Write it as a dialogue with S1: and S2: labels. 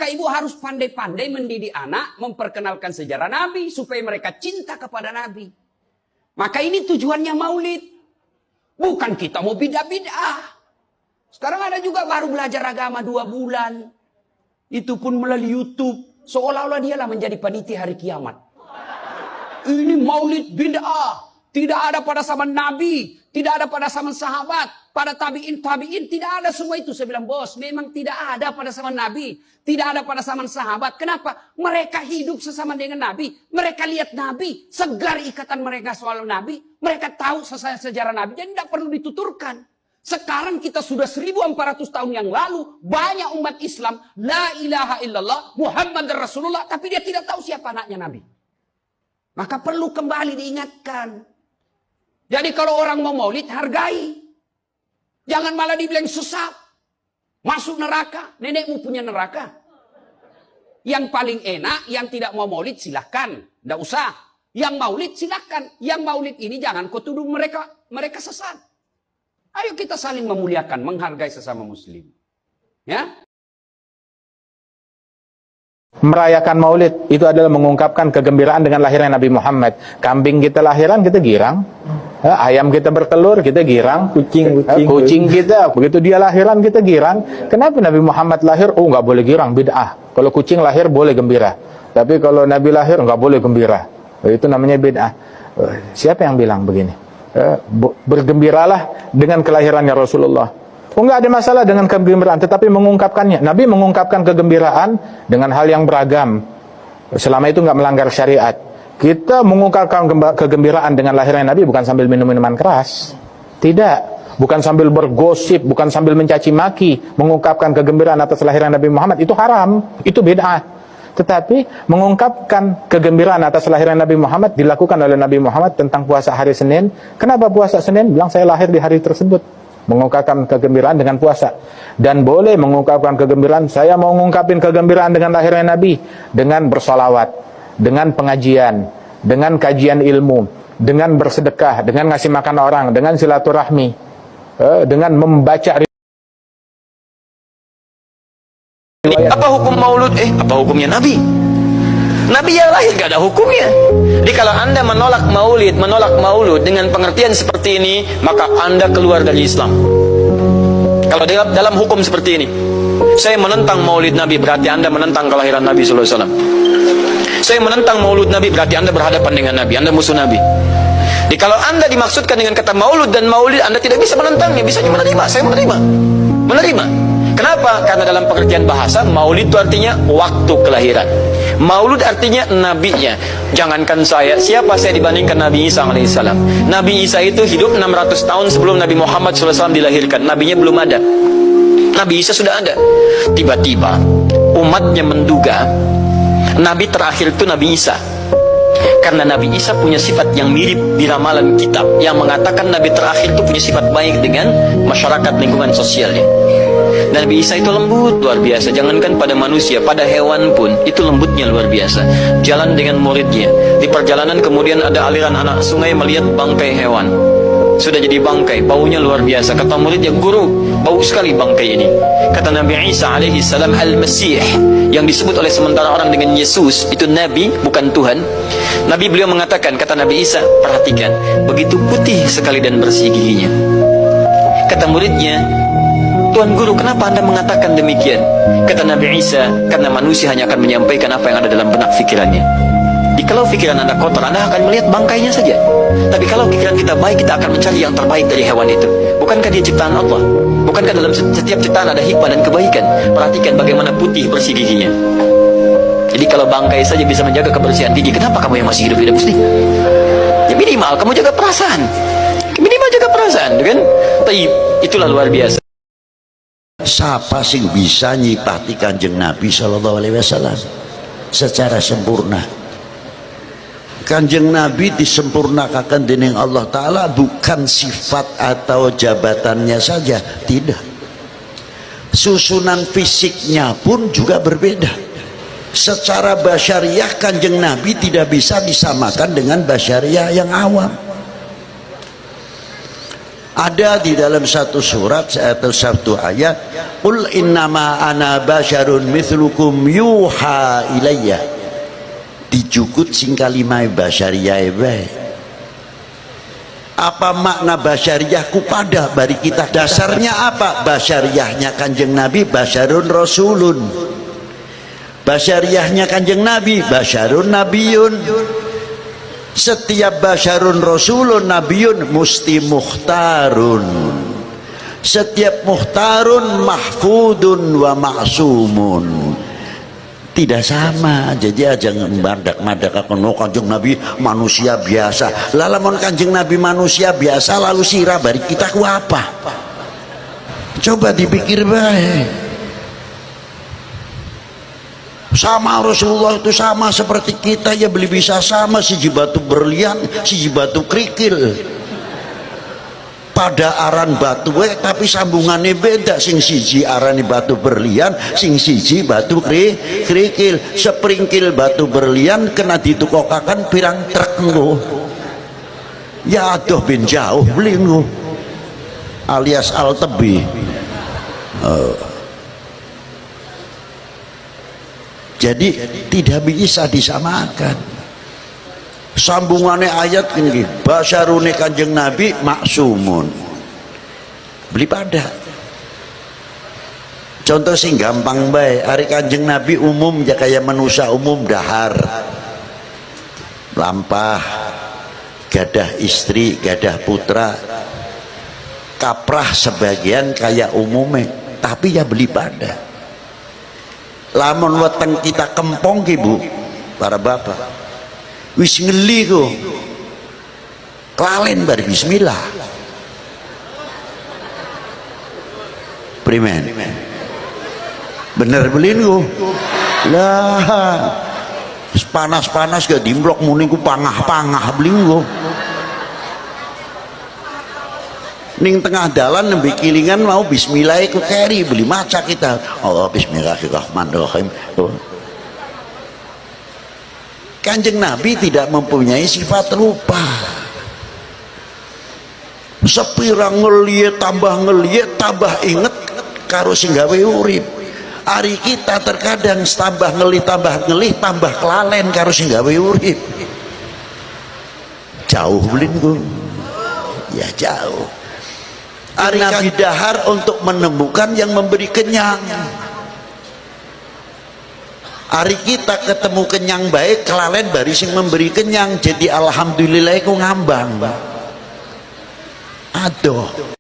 S1: bapak ibu harus pandai-pandai mendidik anak, memperkenalkan sejarah Nabi, supaya mereka cinta kepada Nabi. Maka ini tujuannya maulid. Bukan kita mau bid'ah-bid'ah. Sekarang ada juga baru belajar agama 2 bulan. Itu pun melalui YouTube. Seolah-olah dialah menjadi panitia hari kiamat. Ini maulid bid'ah. Tidak ada pada zaman Nabi. Tidak ada pada zaman sahabat. Pada tabi'in. Tidak ada semua itu. Saya bilang, bos, memang tidak ada pada zaman Nabi. Tidak ada pada zaman sahabat. Kenapa? Mereka hidup sesama dengan Nabi. Mereka lihat Nabi. Segar ikatan mereka soal Nabi. Mereka tahu sejarah Nabi. Jadi tidak perlu dituturkan. Sekarang kita sudah 1400 tahun yang lalu. Banyak umat Islam. La ilaha illallah. Muhammad Rasulullah. Tapi dia tidak tahu siapa anaknya Nabi. Maka perlu kembali diingatkan. Jadi kalau orang mau maulid, hargai. Jangan malah dibilang sesat. Masuk neraka. Nenekmu punya neraka. Yang paling enak, yang tidak mau maulid silahkan. Tidak usah. Yang maulid silahkan. Yang maulid ini jangan kau tuduh mereka sesat. Ayo kita saling memuliakan, menghargai sesama muslim. Ya.
S2: Merayakan maulid itu adalah mengungkapkan kegembiraan dengan lahirnya Nabi Muhammad. Kambing kita lahiran, kita girang. Ayam kita bertelur, kita girang. Kucing kita, begitu dia lahiran, kita girang. Kenapa Nabi Muhammad lahir? Oh, nggak boleh girang, bid'ah. Kalau kucing lahir boleh gembira, tapi kalau Nabi lahir nggak boleh gembira. Itu namanya bid'ah. Siapa yang bilang begini? Bergembiralah dengan kelahirannya Rasulullah. Oh, nggak ada masalah dengan kegembiraan, tetapi mengungkapkannya. Nabi mengungkapkan kegembiraan dengan hal yang beragam. Selama itu nggak melanggar syariat. Kita mengungkapkan kegembiraan dengan lahirnya Nabi bukan sambil minum minuman keras. Tidak. Bukan sambil bergosip, bukan sambil mencaci maki. Mengungkapkan kegembiraan atas lahirnya Nabi Muhammad, itu haram. Itu bid'ah. Tetapi mengungkapkan kegembiraan atas lahirnya Nabi Muhammad dilakukan oleh Nabi Muhammad tentang puasa hari Senin. Kenapa puasa Senin? Bilang saya lahir di hari tersebut. Mengungkapkan kegembiraan dengan puasa. Dan boleh mengungkapkan kegembiraan. Saya mau mengungkapkan kegembiraan dengan lahirnya Nabi. Dengan bersolawat. Dengan pengajian. Dengan kajian ilmu. Dengan bersedekah. Dengan ngasih makan orang. Dengan silaturahmi. Dengan membaca.
S3: Apa hukum maulud? Apa hukumnya Nabi? Nabi yang lahir gak ada hukumnya. Jadi kalau anda menolak maulud dengan pengertian seperti ini, maka anda keluar dari Islam. Kalau dalam hukum seperti ini, saya menentang maulid Nabi, berarti anda menentang kelahiran Nabi SAW. Saya menentang maulud Nabi, berarti anda berhadapan dengan Nabi, anda musuh Nabi. Jadi kalau anda dimaksudkan dengan kata maulud dan maulid, anda tidak bisa menentangnya, bisanya menerima. Saya menerima. Kenapa? Karena dalam pengertian bahasa, maulid itu artinya waktu kelahiran. Maulud artinya nabinya. Jangankan siapa saya dibandingkan Nabi Isa alaihissalam. Nabi Isa itu hidup 600 tahun sebelum Nabi Muhammad SAW dilahirkan. Nabinya belum ada. Nabi Isa sudah ada. Tiba-tiba umatnya menduga Nabi terakhir itu Nabi Isa. Karena Nabi Isa punya sifat yang mirip di ramalan kitab yang mengatakan Nabi terakhir itu punya sifat baik dengan masyarakat lingkungan sosialnya. Dan Nabi Isa itu lembut luar biasa. Jangankan pada manusia, pada hewan pun itu lembutnya luar biasa. Jalan dengan muridnya. Di perjalanan kemudian ada aliran anak sungai melihat bangkai hewan. Sudah jadi bangkai, baunya luar biasa. Kata muridnya, guru, bau sekali bangkai ini. Kata Nabi Isa alaihi salam, Al-Masih, yang disebut oleh sementara orang dengan Yesus, itu Nabi, bukan Tuhan. Nabi beliau mengatakan, kata Nabi Isa, perhatikan, begitu putih sekali dan bersih giginya. Kata muridnya, Tuan Guru, kenapa anda mengatakan demikian? Kata Nabi Isa, karena manusia hanya akan menyampaikan apa yang ada dalam benak pikirannya. Jadi kalau pikiran anda kotor, anda akan melihat bangkainya saja. Tapi kalau pikiran kita baik, kita akan mencari yang terbaik dari hewan itu. Bukankah dia ciptaan Allah? Bukankah dalam setiap ciptaan ada hikmah dan kebaikan? Perhatikan bagaimana putih bersih giginya. Jadi kalau bangkai saja bisa menjaga kebersihan gigi, kenapa kamu yang masih hidup tidak bersih? Ya minimal kamu jaga perasaan. Minimal jaga perasaan, kan? Tapi itulah luar biasa.
S4: Siapa sih bisa nyipati Kanjeng Nabi Sallallahu Alaihi Wasallam secara sempurna? Kanjeng Nabi disempurnakan dening Allah Ta'ala bukan sifat atau jabatannya saja, tidak. Susunan fisiknya pun juga berbeda. Secara basyariah Kanjeng Nabi tidak bisa disamakan dengan basyariah yang awam. Ada di dalam satu surat atau satu ayat, qul innama ana basyarun mithlukum yuha ilayya. Dijukut sing kalimah basyariyah bae. Apa makna basyariyahku pada bari kita? Dasarnya apa? Basyariyahnya Kanjeng Nabi basyarun rasulun. Basyariyahnya Kanjeng Nabi basyarun nabiyun. Setiap basyarun rasulun nabiyun musti mukhtarun. Setiap mukhtarun mahfudun wa ma'sumun. Tidak sama. Jadi aja mandak-mandak akan Kanjeng Nabi manusia biasa. Lamun Kanjeng Nabi manusia biasa lalu sirah bari kita ku apa? Coba dipikir baik. Sama Rasulullah itu sama seperti kita, ya beli bisa sama, siji batu berlian, siji batu kerikil. Pada aran batu tapi sambungannya beda, sing siji arane batu berlian, sing siji batu kerikil. Sepringkil batu berlian kena ditukokakan pirang truk nggo. Ya aduh bin jauh beli nggo. Alias al-tebi. Jadi tidak bisa disamakan. Sambungannya ayat ini, basyarune Kanjeng Nabi maksumun. Beli pada. Contoh sing gampang bae, hari Kanjeng Nabi umum ya kayak manusia umum dahar. Lampah, gadah istri, gadah putra. Kaprah sebagian kayak umumnya, tapi ya beli pada. Lamun weteng kita kempong ibu para bapak wis ngeli ku kelalen bar bismillah primen bener belin ku lah panas-panas gak dimblok muni ku pangah-pangah beli ku ning tengah dalan nembe kilingan mau bismillah ku keri beli maca kita. Allah bismillahirrahmanirrahim. Kanjeng Nabi tidak mempunyai sifat lupa. Sepirang ngeliat tambah inget karo sing gawe urip. Ari kita terkadang tambah ngelih tambah kelalen karo sing gawe urip. Jauh belin ku. Ya jauh. Hari Nabi dahar untuk menemukan yang memberi kenyang. Hari kita ketemu kenyang baik kelalen bari sing memberi kenyang, jadi alhamdulillah ku ngambang. Aduh.